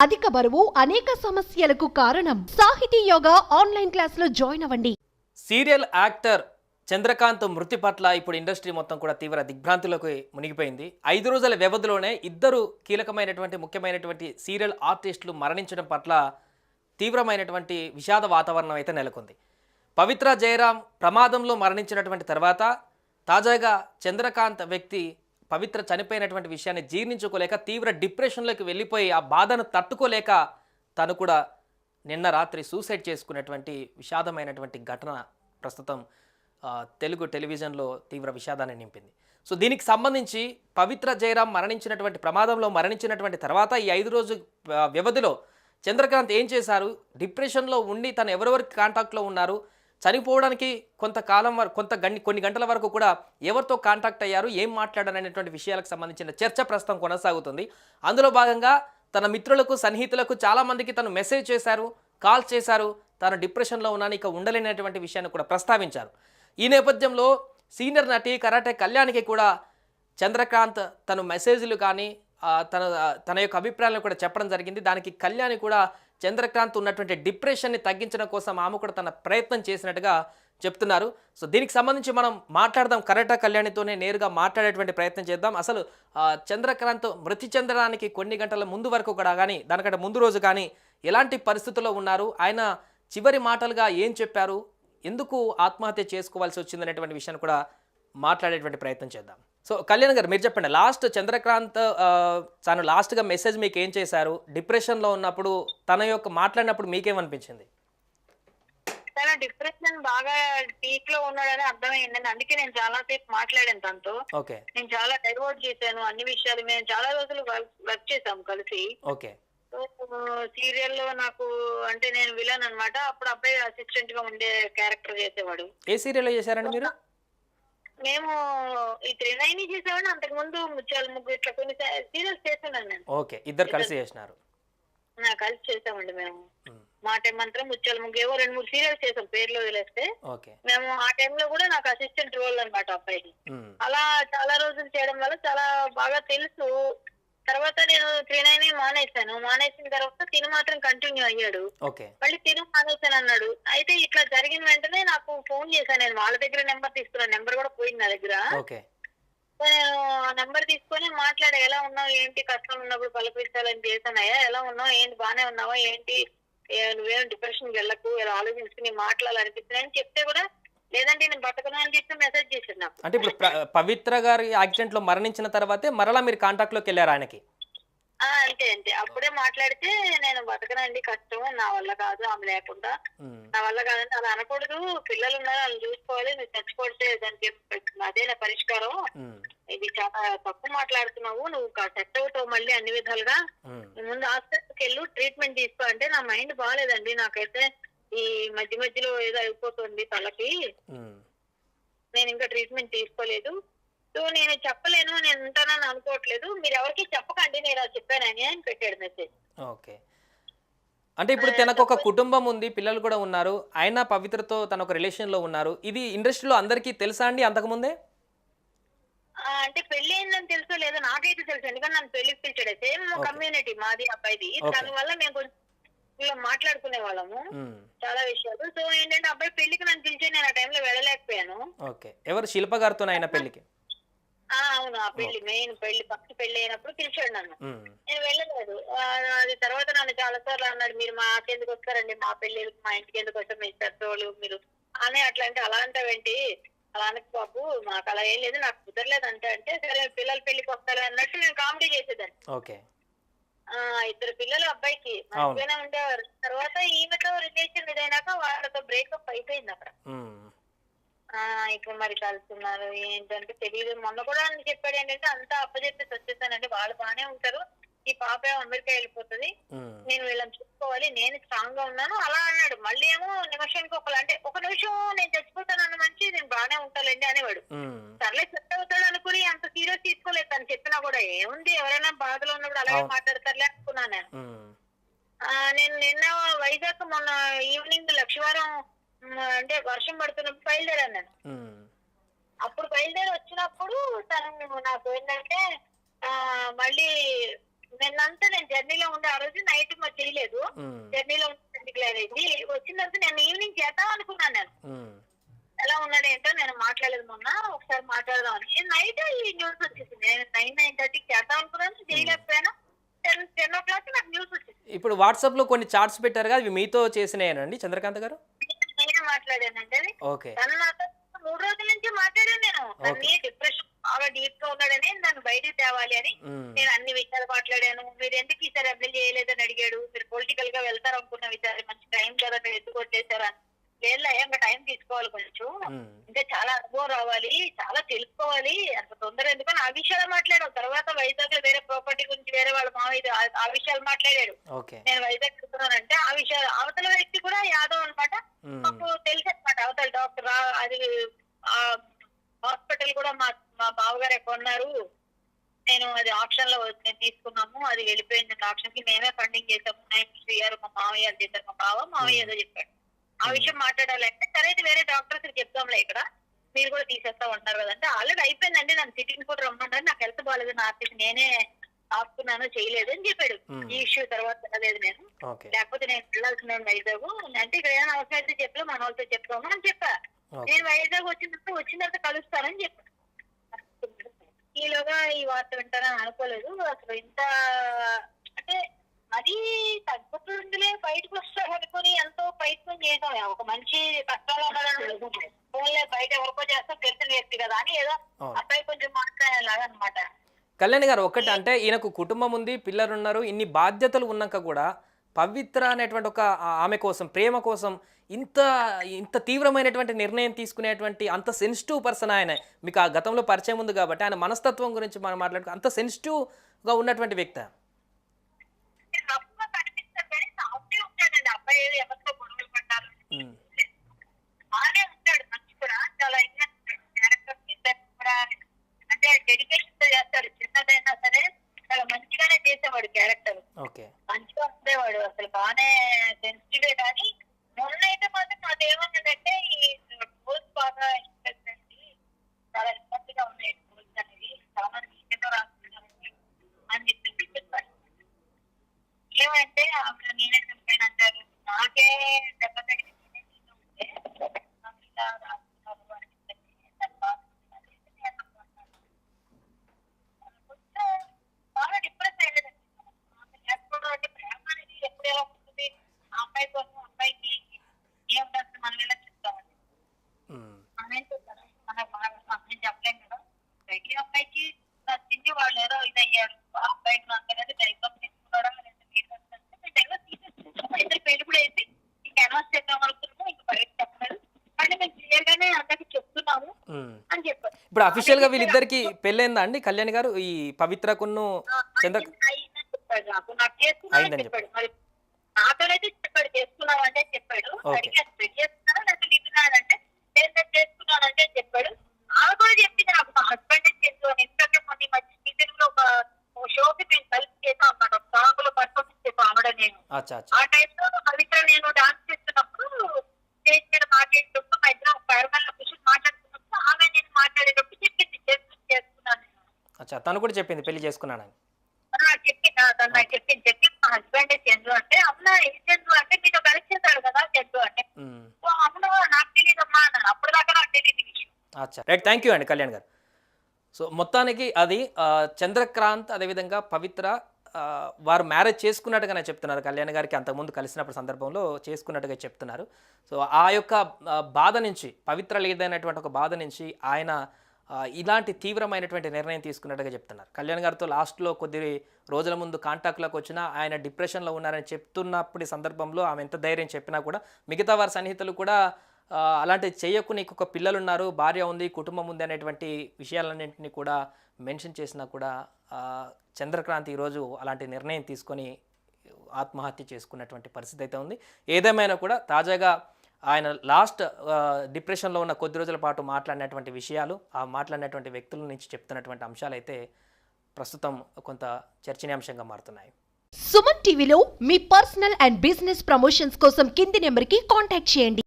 అధిక బరువు అనేక సమస్యలకు కారణం. సాహితీ యోగా ఆన్లైన్ క్లాసులో జాయిన్ అవ్వండి. సీరియల్ యాక్టర్ చంద్రకాంత్ మృతి పట్ల ఇప్పుడు ఇండస్ట్రీ మొత్తం కూడా తీవ్ర దిగ్భ్రాంతిలోకి మునిగిపోయింది. 5 రోజుల వ్యవధిలోనే ఇద్దరు కీలకమైనటువంటి ముఖ్యమైనటువంటి సీరియల్ ఆర్టిస్టులు మరణించడం పట్ల తీవ్రమైనటువంటి విషాద వాతావరణం అయితే నెలకొంది. పవిత్ర జయరాం ప్రమాదంలో మరణించినటువంటి తర్వాత తాజాగా చంద్రకాంత్ వ్యక్తి పవిత్ర చనిపోయినటువంటి విషయాన్ని జీర్ణించుకోలేక తీవ్ర డిప్రెషన్లోకి వెళ్ళిపోయి ఆ బాధను తట్టుకోలేక తను కూడా నిన్న రాత్రి సూసైడ్ చేసుకునేటువంటి విషాదమైనటువంటి ఘటన ప్రస్తుతం తెలుగు టెలివిజన్లో తీవ్ర విషాదాన్ని నింపింది. సో దీనికి సంబంధించి పవిత్ర జయరాం మరణించినటువంటి ప్రమాదంలో మరణించినటువంటి తర్వాత ఈ 5 రోజు వ్యవధిలో చంద్రకాంత్ ఏం చేశారు, డిప్రెషన్లో ఉండి తను ఎవరెవరికి కాంటాక్ట్లో ఉన్నారు, చనిపోవడానికి కొంతకాలం వరకు కొన్ని గంటల వరకు కూడా ఎవరితో కాంటాక్ట్ అయ్యారు, ఏం మాట్లాడారు అనేటువంటి విషయాలకు సంబంధించిన చర్చ ప్రస్తుతం కొనసాగుతుంది. అందులో భాగంగా తన మిత్రులకు సన్నిహితులకు చాలామందికి తను మెసేజ్ చేశారు, కాల్ చేశారు, తాను డిప్రెషన్లో ఉన్నాను ఇక ఉండలేనటువంటి విషయాన్ని కూడా ప్రస్తావించారు. ఈ నేపథ్యంలో సీనియర్ నటి కరాటే కళ్యాణికి కూడా చంద్రకాంత్ తను మెసేజ్లు కానీ తన యొక్క అభిప్రాయాలను కూడా చెప్పడం జరిగింది. దానికి కళ్యాణి కూడా చంద్రకాంత్ ఉన్నటువంటి డిప్రెషన్ని తగ్గించడం కోసం ఆమె కూడా తన ప్రయత్నం చేసినట్టుగా చెప్తున్నారు. సో దీనికి సంబంధించి మనం మాట్లాడదాం, కరాటే కళ్యాణితోనే నేరుగా మాట్లాడేటువంటి ప్రయత్నం చేద్దాం. అసలు చంద్రకాంత్ మృతి చెందడానికి కొన్ని గంటల ముందు వరకు కూడా కానీ దానికంటే ముందు రోజు కానీ ఎలాంటి పరిస్థితుల్లో ఉన్నారు, ఆయన చివరి మాటలుగా ఏం చెప్పారు, ఎందుకు ఆత్మహత్య చేసుకోవాల్సి వచ్చిందనేటువంటి విషయాన్ని కూడా మాట్లాడేటువంటి ప్రయత్నం చేద్దాం. సో కళ్యాణ్ గారు మీరు చెప్పండి, లాస్ట్ చంద్రకాంత్ తను లాస్ట్గా మెసేజ్ మీకు ఏం చేశారు, డిప్రెషన్లో ఉన్నప్పుడు తన యొక్క మాట్లాడినప్పుడు మీకేమనిపించింది? తన డిప్రెషన్ బాగా పీక్ లో ఉన్నాడని అర్థమైందండి. అందుకే నేను చాలా సేపు మాట్లాడాను తనతో. ఓకే, నేను చాలా డైవర్ట్ చేశాను అన్ని విషయాలు. మేము చాలా రోజులు వర్క్ చేసాము కలిసి. ఓకే, సీరియల్ లో నాకు అంటే నేను విలన్ అన్నమాట. అప్పుడు అబ్బాయి అసిస్టెంట్ గా ఉండే క్యారెక్టర్ చేసేవాడు. ఏ సీరియల్లో చేశారండి మీరు? మేము ఈ త్రినైని చేసేవాడు. అంతకు ముందు ముత్యాల ముగ్గు ఇట్లా కొన్ని సీరియల్స్ చేస్తున్నాను నేను. ఓకే, ఇద్దరు కలిసి చేసినారు. కలిసి చేసామండి మేము. మా టైం మంత్రం ముత్యాల ముగ్గు ఏవో 2-3 సీరియల్స్ చేసాం పేర్లో వదిలేస్తే. మేము ఆ టైంలో కూడా నాకు అసిస్టెంట్ రోల్ అనమాట అబ్బాయికి. అలా చాలా రోజులు చేయడం వల్ల చాలా బాగా తెలుసు. తర్వాత నేను త్రినైని మానేసిన తర్వాత తిను మాత్రం కంటిన్యూ అయ్యాడు. మళ్ళీ తిను మానేసాను అన్నాడు. అయితే ఇట్లా జరిగిన వెంటనే నాకు ఫోన్ చేశాను. నేను వాళ్ళ దగ్గర నెంబర్ తీసుకున్నాను. నెంబర్ కూడా పోయింది నా దగ్గర. నేను నెంబర్ తీసుకొని మాట్లాడా, ఎలా ఉన్నావు ఏంటి, కష్టం ఉన్నప్పుడు పలకరించాలని చేశానయ్యా, ఎలా ఉన్నావు ఏంటి, బానే ఉన్నావా ఏంటి, నువ్వేం డిప్రెషన్కి వెళ్ళకు, ఇలా ఆలోచించుకుని మాట్లాడాలనిపిస్తుంది చెప్తే కూడా లేదంటే నేను బతకను అని చెప్పి మెసేజ్ చేశాడు నాకు. అంటే ఇప్పుడు పవిత్ర గారి యాక్సిడెంట్ లో మరణించిన తర్వాతే మరలా మీరు కాంటాక్ట్ లోకి వెళ్ళారు ఆయనకి? అంతే అప్పుడే మాట్లాడితే నేను బతకనండి, కష్టం, నా వల్ల కాదు, ఆమె లేకుండా నా వల్ల కాదంటే అలా అనకూడదు, పిల్లలు ఉన్నారు వాళ్ళు చూసుకోవాలి, నువ్వు చచ్చిపోతే దానికి అదే నా పరిష్కారం, ఇది చాలా తప్పు మాట్లాడుతున్నావు, నువ్వు సెట్ అవుతావు మళ్ళీ అన్ని విధాలుగా, ముందు హాస్పిటల్కి వెళ్ళు ట్రీట్మెంట్ తీసుకో అంటే నా మైండ్ బాగాలేదండి, నాకైతే ఈ మధ్యలో ఏదో అయిపోతుంది తలకి, నేను ఇంకా ట్రీట్మెంట్ తీసుకోలేదు, సో నేను చెప్పలేను, నేను ఉంటానని అనుకోవట్లేదు, మీరు ఎవరికి చెప్పకండి నేను అది చెప్పానని అని పెట్టాడు మెసేజ్. ఓకే, అంటే ఇప్పుడు తనకు ఒక కుటుంబం ఉంది, పిల్లలు కూడా ఉన్నారు, ఆయన పవిత్రతో తన ఒక రిలేషన్ లో ఉన్నారు, ఇది ఇండస్ట్రీలో అందరికీ తెలుసా అండి అంతకుముందే? అంటే పెళ్లి అయిందని తెలుసో లేదో నాకైతే తెలుసు, ఎందుకంటే నన్ను పెళ్లికి పిలిచాడు. సేమ్ కమ్యూనిటీ మాది అబ్బాయిది, దానివల్ల మేము కొంచెం మాట్లాడుకునే వాళ్ళము చాలా విషయాలు. సో ఏంటంటే అబ్బాయి పెళ్లికి నన్ను పిలిచి నేను ఆ టైంలో వెళ్ళలేకపోయాను. ఎవరు శిల్ప గారితో ఆయన పెళ్లికి? అవును, ఆ పెళ్లి మెయిన్ పెళ్లి ఫస్ట్ పెళ్లి అయినప్పుడు పిలిచాడు నన్ను, నేను వెళ్ళలేదు. అది తర్వాత నన్ను చాలా సార్లు అన్నాడు, మీరు మా ఎందుకు వస్తారండి, మా పెళ్లి మా ఇంటికి ఎందుకు వస్తారు, మీ పెద్దోళ్ళు మీరు అని అట్లా అంటే, అలా అంటావేంటి, అలా అనకు బాబు, మాకు అలా ఏం లేదు, నాకు కుదరలేదు అంటే సరే పిల్లల పెళ్లికి వస్తారు అన్నట్టు నేను కామెడీ చేసేదాన్ని. 2 పిల్లలు అబ్బాయికి మంచిగానే ఉండేవారు. తర్వాత ఈమెతో రిలేషన్ ఇదైనాక వాళ్ళతో బ్రేకప్ అయిపోయింది అక్కడ. ఇక్కడ మరి కలుస్తున్నారు ఏంటంటే తెలియదు. మొన్న కూడా అని చెప్పాడు ఏంటంటే అంతా అప్పచెప్పేసి వచ్చేసానండి, వాళ్ళు బాగానే ఉంటారు, ఈ పాప ఏమో అమెరికా వెళ్ళిపోతుంది, నేను వీళ్ళని చూసుకోవాలి, నేను స్ట్రాంగ్ గా ఉన్నాను అలా అన్నాడు. మళ్ళీ ఏమో నిమిషానికి అంటే ఒక నిమిషం నేను చచ్చిపోతాను అన్న మంచి నేను బాగానే ఉంటానండి అనేవాడు. సర్లే సెట్ అవుతాడు అనుకుని అంత సీరియస్ తీసుకోలేదు. తను చెప్పినా కూడా ఏముంది, ఎవరైనా బాధలో ఉన్నప్పుడు అలాగే మాట్లాడతారులే అనుకున్నాను నేను. నేను నిన్న వైజాగ్ మొన్న ఈవినింగ్ లక్షవారం అంటే వర్షం పడుతున్నప్పుడు బయలుదేరాను నేను. అప్పుడు బయలుదేరి వచ్చినప్పుడు తను నాకు ఏంటంటే మళ్ళీ నిన్నంతా నేను జర్నీలో ఉండే, ఆ రోజు నైట్ చేయలేదు. ఉమ్, జర్నీలో డిక్లేర్ అయింది. వచ్చిన తర్వాత నేను ఈవినింగ్ చేద్దాం అనుకున్నాను. నేను ఉమ్, ఎలా ఉన్నాడు ఏంటో నేను మాట్లాడలేదు మొన్న, ఒకసారి మాట్లాడదాం అని. నైట్ ఈ న్యూస్ వచ్చేసింది. నేను 9:30కి చేద్దాం అనుకున్నాను, చేయలేకపోయాను. 10 o'clock నాకు న్యూస్ వచ్చింది. ఇప్పుడు వాట్సాప్లో కొన్ని చార్ట్స్ పెట్టారు కదా, అవి మీతో చేసినాయనండి చంద్రకాంత్ గారు? నేను మాట్లాడానంటే ఓకే. తను నాతో 3 రోజుల నుంచి మాట్లాడాను. నేను తన్ని డిప్రెషన్ బాగా డీప్ గా ఉన్నాడని నన్ను బయటికి తేవాలి అని ఉమ్, నేను అన్ని విషయాలు మాట్లాడాను. మీరు ఎందుకు ఈసారి అప్లై చేయలేదని అడిగాడు. మీరు పొలిటికల్ గా వెళ్తారు అనుకున్న విషయాలు, మంచి టైం కదా మీరు ఎందుకు కొట్టేశారు అని. లేదు ఇంకా టైం తీసుకోవాలి కొంచెం, ఉమ్, ఇంకా చాలా అనుభవం రావాలి, చాలా తెలుసుకోవాలి, అంత తొందర ఎందుకని ఆ విషయాలు మాట్లాడాడు. తర్వాత వైజాగ్ లో వేరే ప్రాపర్టీ గురించి వేరే వాళ్ళ మావయ్య ఆ విషయాలు మాట్లాడాడు. ఓకే. నేను వైజాగ్ వెళ్తున్నానంటే ఆ విషయాలు, అవతల వ్యక్తి కూడా యాదవ్ అనమాట. ఉమ్, మాకు తెలుసు అనమాట, అవతల డాక్టర్ అది ఆ హాస్పిటల్ కూడా మా మా బావగారు కొన్నారు. నేను అది ఆప్షన్ లో నేను తీసుకున్నాము, అది వెళ్ళిపోయింది ఆప్షన్ కి, మేమే ఫండింగ్ చేసాము. 9 years మా మావయ్య చేశారు, మా మావయ్య ఏదో చెప్పాడు. ఆ విషయం మాట్లాడాలంటే సరే అయితే వేరే డాక్టర్స్ చెప్తాంలే, ఇక్కడ మీరు కూడా తీసేస్తా ఉంటారు కదంటే ఆల్రెడీ అయిపోయిందండి, నన్ను సిటీని కూడా రమ్మన్నారు, నాకు హెల్త్ బాగాలేదు, నా ఆర్టిస్ట్ నేనే ఆపుకున్నాను, చేయలేదు అని చెప్పాడు. ఈ ఇష్యూ తర్వాత వెళ్ళలేదు నేను, ఓకే. లేకపోతే నేను వెళ్ళాల్సిన వైజాగ్ అంటే ఇక్కడ ఏదైనా అవసరం అయితే చెప్పలే, మన వాళ్ళతో చెప్తాము అని చెప్పా. ఓకే. నేను వైజాగ్ వచ్చిన తర్వాత కలుస్తానని చెప్పాను. ఈలోగా ఈ వార్త వింటానని అనుకోలేదు. అసలు ఇంత అంటే మరీ తగ్గుతుందిలే, బయటకు వస్తాడు అనుకుని ఎంతో ప్రయత్నం చేసాం. ఒక మంచి కష్టాలు ఉన్నాడని ఫోన్లే బయట ఎవరికో చేస్తాం, తెలిసిన వ్యక్తి కదా అని ఏదో అబ్బాయి కొంచెం మాట్లాడేలాగా అనమాట. కళ్యాణ్ గారు, ఒకటి అంటే ఈయనకు కుటుంబం ఉంది, పిల్లలు ఉన్నారు, ఇన్ని బాధ్యతలు ఉన్నాక కూడా పవిత్ర అనేటువంటి ఒక ఆమె కోసం, ప్రేమ కోసం ఇంత ఇంత తీవ్రమైనటువంటి నిర్ణయం తీసుకునేటువంటి అంత సెన్సిటివ్ పర్సన్ ఆయన. మీకు ఆ గతంలో పరిచయం ఉంది కాబట్టి ఆయన మనస్తత్వం గురించి మనం మాట్లాడుకో, అంత సెన్సిటివ్గా ఉన్నటువంటి వ్యక్తి. రఫ్గా కనిపిస్తారు కానీ సాఫ్ట్గా ఉంటాడండి అబ్బాయి. ఏదో ఎవరితో గొడవలు పడ్డారు బాగానే ఉంటాడు, మంచి కూడా చాలా క్యారెక్టర్ కూడా అంటే డెడికేషన్ తో చేస్తాడు. చిన్నదైనా సరే చాలా మంచిగానే చేసేవాడు క్యారెక్టర్, ఓకే. మంచిగా ఉండేవాడు. అసలు బాగానే సెన్సిటివే. కానీ మొన్న అయితే మాత్రం నాకు ఏమన్నదంటే ఈ రూల్స్ బాగా ఇంట్రెస్ట్ అండి, చాలా ఇబ్బందిగా ఉన్నాయి రూల్స్ అనేది, చాలా నీట్గా రాస్తున్నాను అని చెప్పి చెప్పాడు. ఏమంటే అక్కడ నేనే చంపాను అంటారు, నాకే దెబ్బ తగిలింది ఉంటే ఇలా రాస్తున్నారు అని కొంచెం బాగా డిప్రెస్ అయ్యేదండి. అంటే ప్రేమ అనేది ఎప్పుడు ఎలా ఉంటుంది, ఆ అమ్మాయి కోసం అబ్బాయికి ఏముంటుంది మనం ఎలా చెప్తామండి. అమ్మాయి చెప్తాను మనం చెప్పలేం కదా. ప్రతి అబ్బాయికి నచ్చింది, వాళ్ళు ఏదో ఇదయ్యారు, ఆ అబ్బాయికి నచ్చలేదు, డైవర్స్ తీసుకున్నాడా ఇద్దరు పెళ్లి కూడా వేసి ఇంక అనౌన్స్ చేద్దాం అనుకుంటున్నాం, ఇంక బయట చెప్పలేదు అంటే మేము క్లియర్ గానే అందరికి చెప్తున్నాము అని చెప్పారు. ఇప్పుడు అఫీషియల్ గా వీళ్ళిద్దరికి పెళ్ళైందా అండి కళ్యాణ్ గారు? ఈ పవిత్రకును చంద్ర చెప్పాడు, నాకు చేసుకున్నాను చెప్పాడు. మరి నాతోనైతే చెప్పాడు చేసుకున్నావు అంటే చెప్పాడు. అడిగాను పెళ్లి చేసుకున్నాను లేకపోతే నింటున్నాడంటే నేను చేసుకున్నానంటే చెప్పాడు. ఆమె కూడా చెప్పింది నాకు, మా హస్బెండ్ చేస్తూ ఎందుకంటే మొన్న మధ్య సీజన్ ఒక షోకి మేము కలిసి చేసాం అన్నమాట. ఒక సాంగ్ లో పర్ఫార్మెన్స్ చేసాం ఆవిడ నేను. ఆ టైంలో పవిత్ర నేను డాన్స్ చేస్తున్నప్పుడు స్టేజ్ మీద మాట్లాడేటప్పుడు మా ఇద్దరు పైరమల్ క్వశ్చన్ మాట్లాడుతున్నప్పుడు ఆమె నేను మాట్లాడేటప్పుడు చెప్పింది చేసుకున్నాను. తను కూడా చెప్పింది పెళ్లి చేసుకున్నానని చెప్పింది. తను నాకు చెప్పి మా హస్బెండ్ చంద్రు అంటే, అవునా ఏ చంద్రు అంటే మీతో కలిసి చేశాడు కదా చంద్రు అంటే, అవును నాకు తెలియదమ్మా అన్నాను. అప్పుడు దాకా నాకు తెలియదు విషయం. రైట్, థ్యాంక్ యూ అండి కళ్యాణ్ గారు. సో మొత్తానికి అది చంద్రక్రాంత్ అదేవిధంగా పవిత్ర వారు మ్యారేజ్ చేసుకున్నట్టుగానే చెప్తున్నారు. కళ్యాణ్ గారికి అంతకుముందు కలిసినప్పుడు సందర్భంలో చేసుకున్నట్టుగా చెప్తున్నారు. సో ఆ యొక్క బాధ నుంచి, పవిత్ర లేదనేటువంటి ఒక బాధ నుంచి ఆయన ఇలాంటి తీవ్రమైనటువంటి నిర్ణయం తీసుకున్నట్టుగా చెప్తున్నారు. కళ్యాణ్ గారితో లాస్ట్లో కొద్ది రోజుల ముందు కాంటాక్ట్లోకి వచ్చినా ఆయన డిప్రెషన్లో ఉన్నారని చెప్తున్నప్పుడు సందర్భంలో ఆమె ఎంత ధైర్యం చెప్పినా కూడా మిగతా వారి సన్నిహితులు కూడా అలాంటివి చేయకు, నీకు ఒక పిల్లలు ఉన్నారు, భార్య ఉంది, కుటుంబం ఉంది అనేటువంటి విషయాలన్నింటినీ కూడా మెన్షన్ చేసినా కూడా చంద్రక్రాంతి ఈరోజు అలాంటి నిర్ణయం తీసుకొని ఆత్మహత్య చేసుకున్నటువంటి పరిస్థితి అయితే ఉంది. ఏదేమైనా కూడా తాజాగా ఆయన లాస్ట్ డిప్రెషన్లో ఉన్న కొద్ది రోజుల పాటు మాట్లాడినటువంటి విషయాలు, ఆ మాట్లాడినటువంటి వ్యక్తుల నుంచి చెప్తున్నటువంటి అంశాలు అయితే ప్రస్తుతం కొంత చర్చనీయాంశంగా మారుతున్నాయి. సుమన్ టీవీలో మీ పర్సనల్ అండ్ బిజినెస్ ప్రమోషన్స్ కోసం కింది నెంబర్కి కాంటాక్ట్ చేయండి.